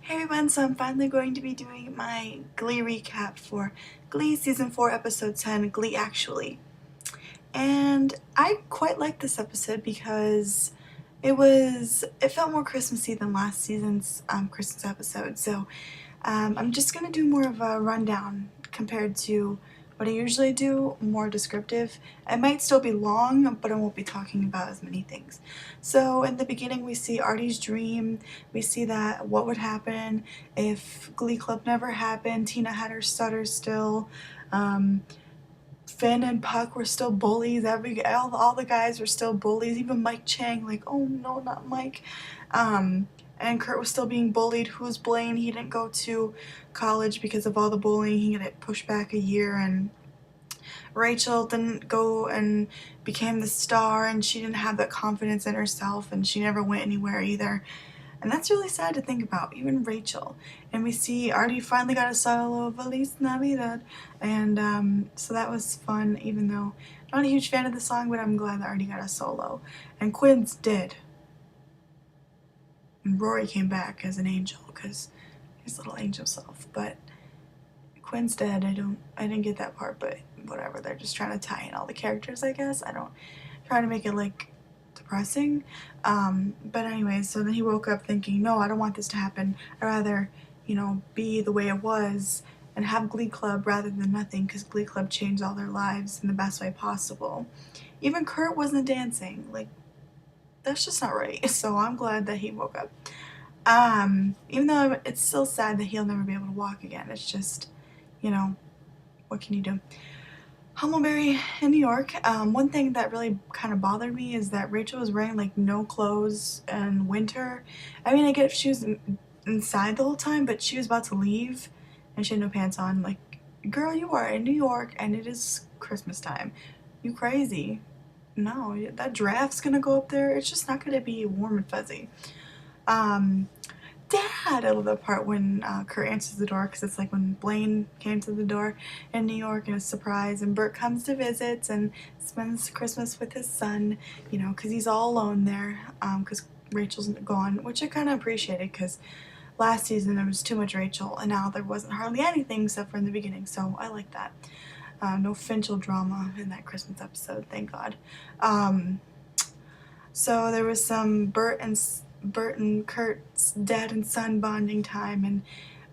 Hey everyone, so I'm finally going to be doing my Glee recap for Glee Season 4 Episode 10, Glee Actually. And I quite liked this episode because it felt more Christmassy than last season's Christmas episode. So I'm just going to do more of a rundown compared to what I usually do, more descriptive. It might still be long, but I won't be talking about as many things. So in the beginning we see Artie's dream. We see that what would happen if Glee Club never happened. Tina had her stutter still. Finn and Puck were still bullies. All the guys were still bullies. Even Mike Chang, like, oh no, not Mike. And Kurt was still being bullied. Who's Blaine? He didn't go to college because of all the bullying. He got pushed back a year. And Rachel didn't go and became the star, and she didn't have that confidence in herself, and she never went anywhere either. And that's really sad to think about, even Rachel. And we see Artie finally got a solo of Feliz Navidad. And so that was fun, even though I'm not a huge fan of the song, but I'm glad that Artie got a solo. And Quinn's did. And Rory came back as an angel, because his little angel self. But Quinn's dead. I didn't get that part, but whatever. They're just trying to tie in all the characters, I guess. I don't try to make it like depressing. But anyways, so then he woke up thinking, no, I don't want this to happen. I'd rather, be the way it was and have Glee Club rather than nothing, because Glee Club changed all their lives in the best way possible. Even Kurt wasn't dancing. Like, that's just not right. So I'm glad that he woke up. Even though it's still sad that he'll never be able to walk again. It's just, what can you do? Humbleberry in New York. One thing that really kind of bothered me is that Rachel was wearing like no clothes in winter. I mean, I get if she was inside the whole time, but she was about to leave and she had no pants on. Like, girl, you are in New York and it is Christmas time. You crazy. No, that draft's gonna go up there. It's just not gonna be warm and fuzzy. Dad! I love that part when Kurt answers the door, because it's like when Blaine came to the door in New York and it's a surprise, and Bert comes to visit and spends Christmas with his son, because he's all alone there, because Rachel's gone, which I kind of appreciated, because last season there was too much Rachel and now there wasn't hardly anything except for in the beginning, so I like that. No Finchel drama in that Christmas episode, thank God. So there was some Bert and Kurt's dad and son bonding time, and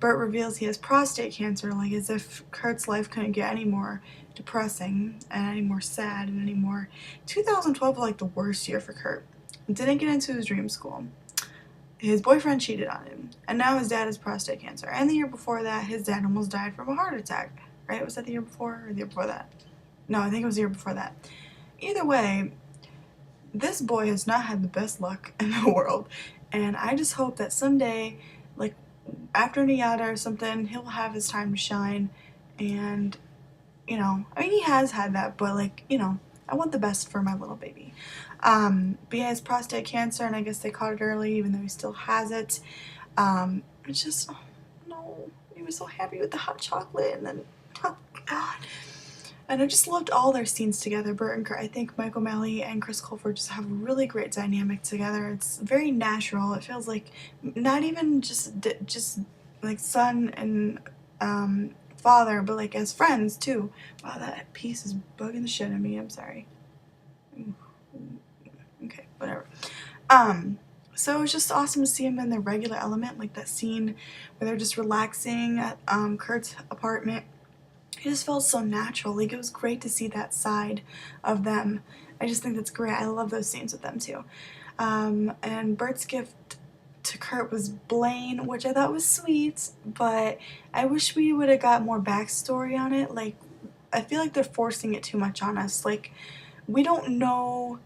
Bert reveals he has prostate cancer, like as if Kurt's life couldn't get any more depressing and any more sad and any more. 2012 was like the worst year for Kurt. Didn't get into his dream school. His boyfriend cheated on him, and now his dad has prostate cancer. And the year before that, his dad almost died from a heart attack. Right? Was that the year before or the year before that? No, I think it was the year before that. Either way, this boy has not had the best luck in the world, and I just hope that someday, like after Niyata or something, he'll have his time to shine. And I mean, he has had that, but like, I want the best for my little baby. But he has prostate cancer, and I guess they caught it early, even though he still has it. It's just, oh no, he was so happy with the hot chocolate, and then, oh God. And I just loved all their scenes together, Bert and Kurt. I think Mike O'Malley and Chris Colfer just have a really great dynamic together. It's very natural. It feels like not even just like son and father, but like as friends too. Wow, that piece is bugging the shit out of me. I'm sorry. Okay, whatever. So it was just awesome to see them in their regular element, like that scene where they're just relaxing at Kurt's apartment. It just felt so natural. Like, it was great to see that side of them. I just think that's great. I love those scenes with them too. And Bert's gift to Kurt was Blaine, which I thought was sweet, but I wish we would have got more backstory on it. Like, I feel like they're forcing it too much on us. Like, we don't know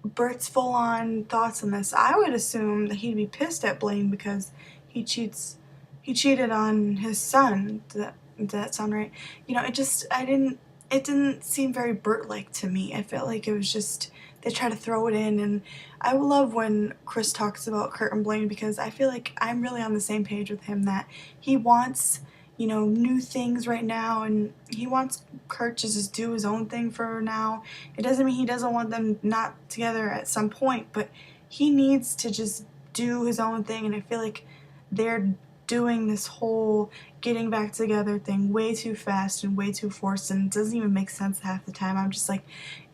Bert's full-on thoughts on this. I would assume that he'd be pissed at Blaine because he cheated on his son. Does that sound right? It didn't seem very Bert-like to me. I felt like it was just, they try to throw it in, and I love when Chris talks about Kurt and Blaine, because I feel like I'm really on the same page with him, that he wants, new things right now, and he wants Kurt to just do his own thing for now. It doesn't mean he doesn't want them not together at some point, but he needs to just do his own thing, and I feel like they're doing this whole getting back together thing way too fast and way too forced, and it doesn't even make sense half the time. I'm just like,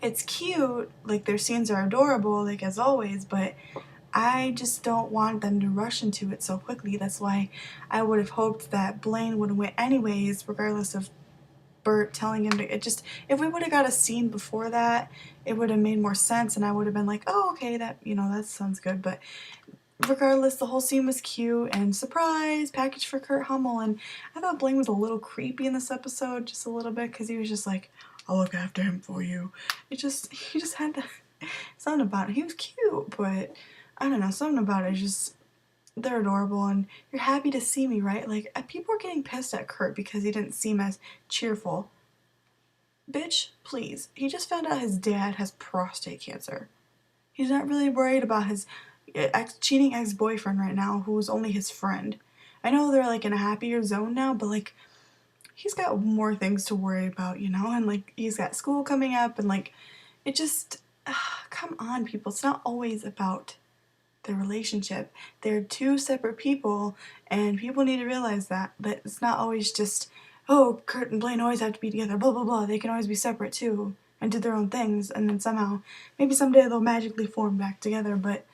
it's cute, like their scenes are adorable, like as always, but I just don't want them to rush into it so quickly. That's why I would have hoped that Blaine would win anyways, regardless of Bert telling him to. It just, if we would have got a scene before that, it would have made more sense, and I would have been like, oh, okay, that, you know, that sounds good. But regardless, the whole scene was cute, and surprise package for Kurt Hummel. And I thought Blaine was a little creepy in this episode, just a little bit, because he was just like, I'll look after him for you. He just had that something about it. He was cute, but I don't know, something about it just, they're adorable, and you're happy to see me, right? Like, people are getting pissed at Kurt because he didn't seem as cheerful. Bitch, please. He just found out his dad has prostate cancer. He's not really worried about his cheating ex-boyfriend right now, who's only his friend. I know they're like in a happier zone now, but like, he's got more things to worry about, you know? And like, he's got school coming up, and like, it just, come on, people. It's not always about the relationship. They're two separate people, and people need to realize that it's not always just, oh, Kurt and Blaine always have to be together, blah blah blah. They can always be separate too and do their own things, and then somehow, maybe someday they'll magically form back together. But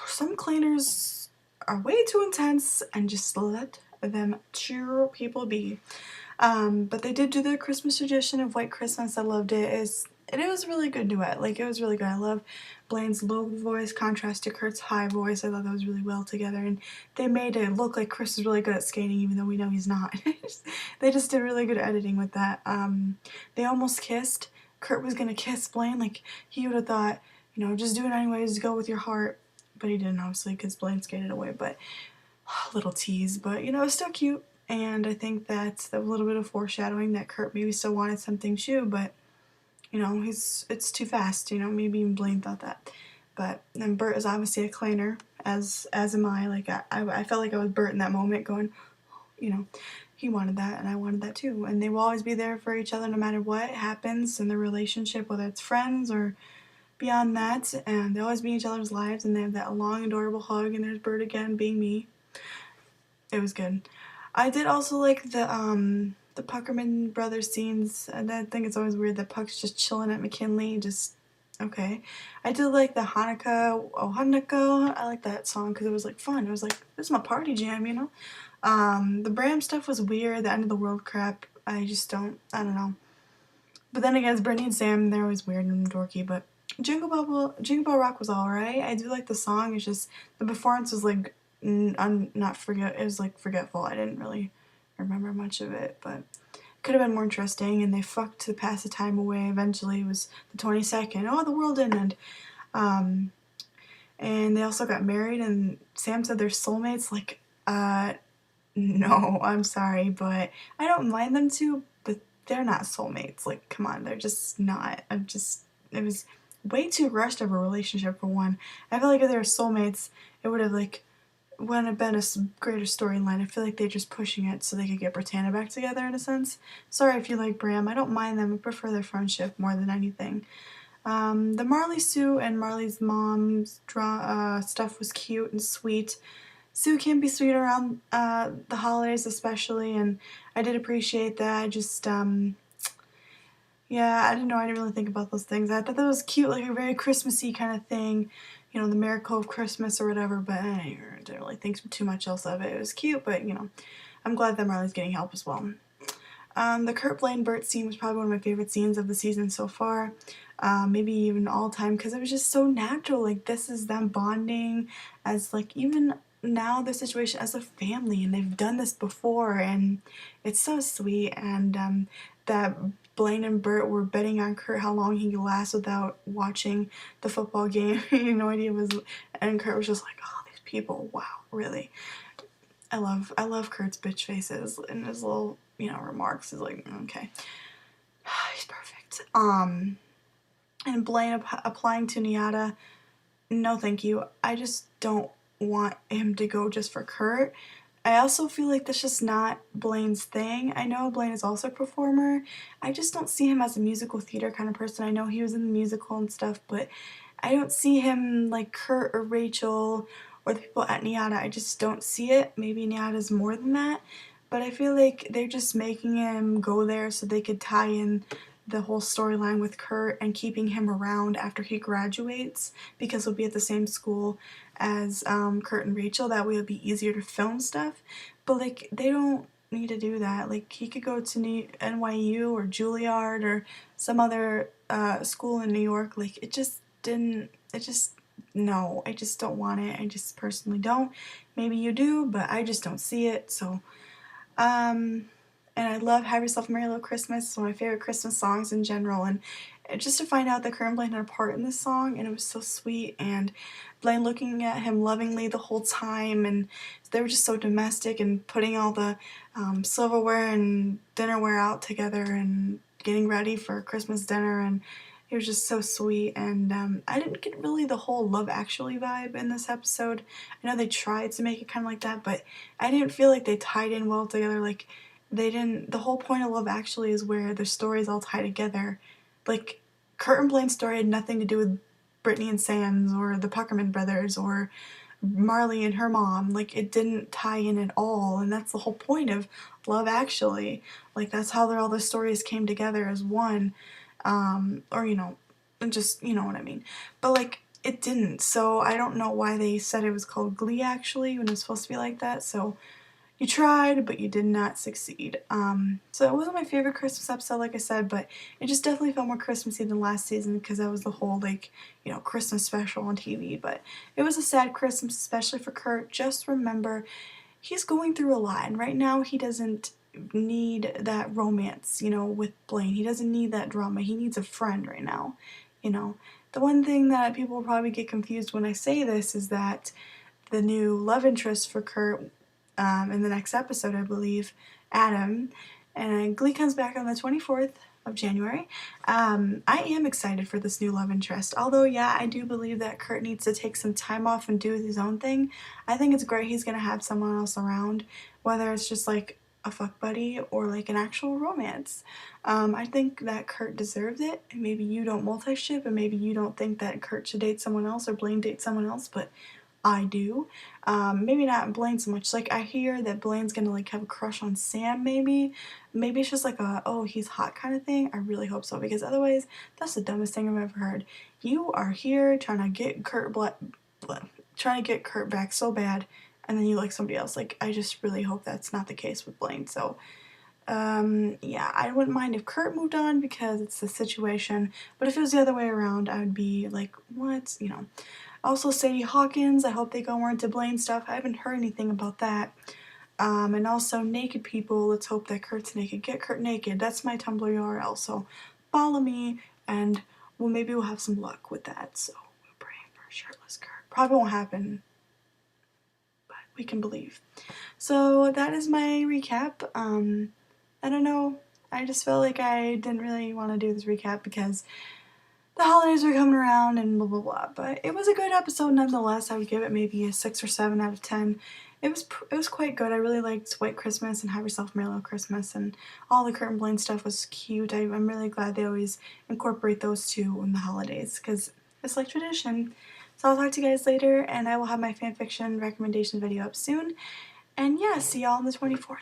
some cleaners are way too intense, and just let them cheer people be. But they did do their Christmas tradition of White Christmas. I loved it. It was a really good duet. Like, it was really good. I love Blaine's low voice contrast to Kurt's high voice. I thought that was really well together, and they made it look like Chris is really good at skating, even though we know he's not. They just did really good editing with that. They almost kissed. Kurt was gonna kiss Blaine. Like, he would have thought, you know, just do it anyways, go with your heart. But he didn't, obviously, because Blaine skated away. But little tease. But, you know, it's still cute. And I think that's a little bit of foreshadowing that Kurt maybe still wanted something too, but, you know, it's too fast, you know, maybe even Blaine thought that. But then Bert is obviously a cleaner, as am I. Like, I felt like I was Bert in that moment going, you know, he wanted that and I wanted that too. And they will always be there for each other no matter what happens in the relationship, whether it's friends or beyond that. And they always be in each other's lives, and they have that long, adorable hug, and there's Bert again being me. It was good. I did also like the Puckerman brothers scenes, and I think it's always weird that Puck's just chilling at McKinley, just okay. I did like the Hanukkah, oh Hanukkah, I like that song because it was like fun. It was like, this is my party jam, you know? The Bram stuff was weird, the end of the world crap, I don't know. But then again, it's Brittany and Sam, they're always weird and dorky, but Jingle Bell Rock was alright. I do like the song, it's just, the performance was like, it was like forgetful. I didn't really remember much of it, but could have been more interesting, and they fucked to pass the time away. Eventually it was the 22nd. Oh, the world didn't end. And they also got married, and Sam said they're soulmates. Like, no, I'm sorry, but I don't mind them too, but they're not soulmates. Like, come on, they're just not. It was way too rushed of a relationship for one. I feel like if they were soulmates, it would have like, wouldn't have been a greater storyline. I feel like they're just pushing it so they could get Britannia back together in a sense. Sorry if you like Bram. I don't mind them. I prefer their friendship more than anything. The Marley, Sue, and Marley's mom's stuff was cute and sweet. Sue can be sweet around the holidays especially, and I did appreciate that. I just, yeah, I didn't know. I didn't really think about those things. I thought that was cute, like a very Christmassy kind of thing. You know, the miracle of Christmas or whatever, but I didn't really think too much else of it. It was cute, but, you know, I'm glad that Marley's getting help as well. The Kurt Blaine Bert scene was probably one of my favorite scenes of the season so far, maybe even all time, because it was just so natural. Like, this is them bonding as, like, even now their situation as a family, and they've done this before, and it's so sweet. And that Blaine and Bert were betting on Kurt how long he could last without watching the football game. He had no idea it was, and Kurt was just like, oh, these people, wow, really. I love Kurt's bitch faces and his little, you know, remarks. Is like, okay, he's perfect. And Blaine applying to Nyada, no thank you. I just don't want him to go just for Kurt. I also feel like that's just not Blaine's thing. I know Blaine is also a performer. I just don't see him as a musical theater kind of person. I know he was in the musical and stuff, but I don't see him like Kurt or Rachel or the people at Nyada. I just don't see it. Maybe Nyada's more than that, but I feel like they're just making him go there so they could tie in the whole storyline with Kurt and keeping him around after he graduates because he'll be at the same school as Kurt and Rachel. That way it'll be easier to film stuff. But like they don't need to do that. Like he could go to NYU or Juilliard or some other school in New York. Like it just didn't. It just no. I just don't want it. I just personally don't. Maybe you do, but I just don't see it. So and I love Have Yourself a Merry Little Christmas. It's one of my favorite Christmas songs in general, and just to find out that Kurt and Blaine had a part in this song, and it was so sweet, and Blaine looking at him lovingly the whole time, and they were just so domestic and putting all the silverware and dinnerware out together and getting ready for Christmas dinner, and it was just so sweet. And I didn't get really the whole Love Actually vibe in this episode. I know they tried to make it kind of like that, but I didn't feel like they tied in well together. Like they didn't. The whole point of Love Actually is where the stories all tie together. Like Kurt and Blaine's story had nothing to do with Brittany and Sam's or the Puckerman brothers or Marley and her mom. Like it didn't tie in at all, and that's the whole point of Love Actually. Like that's how all the stories came together as one. Or just you know what I mean. But like it didn't. So I don't know why they said it was called Glee actually when it was supposed to be like that. So you tried, but you did not succeed. So it wasn't my favorite Christmas episode, like I said, but it just definitely felt more Christmassy than last season because that was the whole, like, Christmas special on TV. But it was a sad Christmas, especially for Kurt. Just remember, he's going through a lot, and right now he doesn't need that romance, with Blaine. He doesn't need that drama. He needs a friend right now, The one thing that people will probably get confused when I say this is that the new love interest for Kurt in the next episode, I believe, Adam, and Glee comes back on the 24th of January. I am excited for this new love interest, although yeah, I do believe that Kurt needs to take some time off and do his own thing. I think it's great he's gonna have someone else around, whether it's just like a fuck buddy or like an actual romance. I think that Kurt deserves it, and maybe you don't multi-ship, and maybe you don't think that Kurt should date someone else or Blaine date someone else, but I do. Maybe not Blaine so much. Like, I hear that Blaine's gonna, like, have a crush on Sam, maybe. Maybe it's just like a, oh, he's hot kind of thing. I really hope so, because otherwise, that's the dumbest thing I've ever heard. You are here trying to get trying to get Kurt back so bad, and then you like somebody else. Like, I just really hope that's not the case with Blaine. So, yeah, I wouldn't mind if Kurt moved on because it's the situation, but if it was the other way around, I would be like, what? Also, Sadie Hawkins, I hope they go more into Blaine stuff. I haven't heard anything about that. And also, Naked People, let's hope that Kurt's naked. Get Kurt naked. That's my Tumblr URL, so follow me, and maybe we'll have some luck with that. So, we're praying for a shirtless Kurt. Probably won't happen, but we can believe. So, that is my recap. I don't know. I just felt like I didn't really want to do this recap because the holidays were coming around and blah blah blah, but it was a good episode nonetheless. I would give it maybe a 6 or 7 out of 10. It was quite good. I really liked White Christmas and Have Yourself a Merry Little Christmas, and all the Kurt and Blaine stuff was cute. I'm really glad they always incorporate those two in the holidays because it's like tradition. So I'll talk to you guys later, and I will have my fanfiction recommendation video up soon. And yeah, see y'all on the 24th.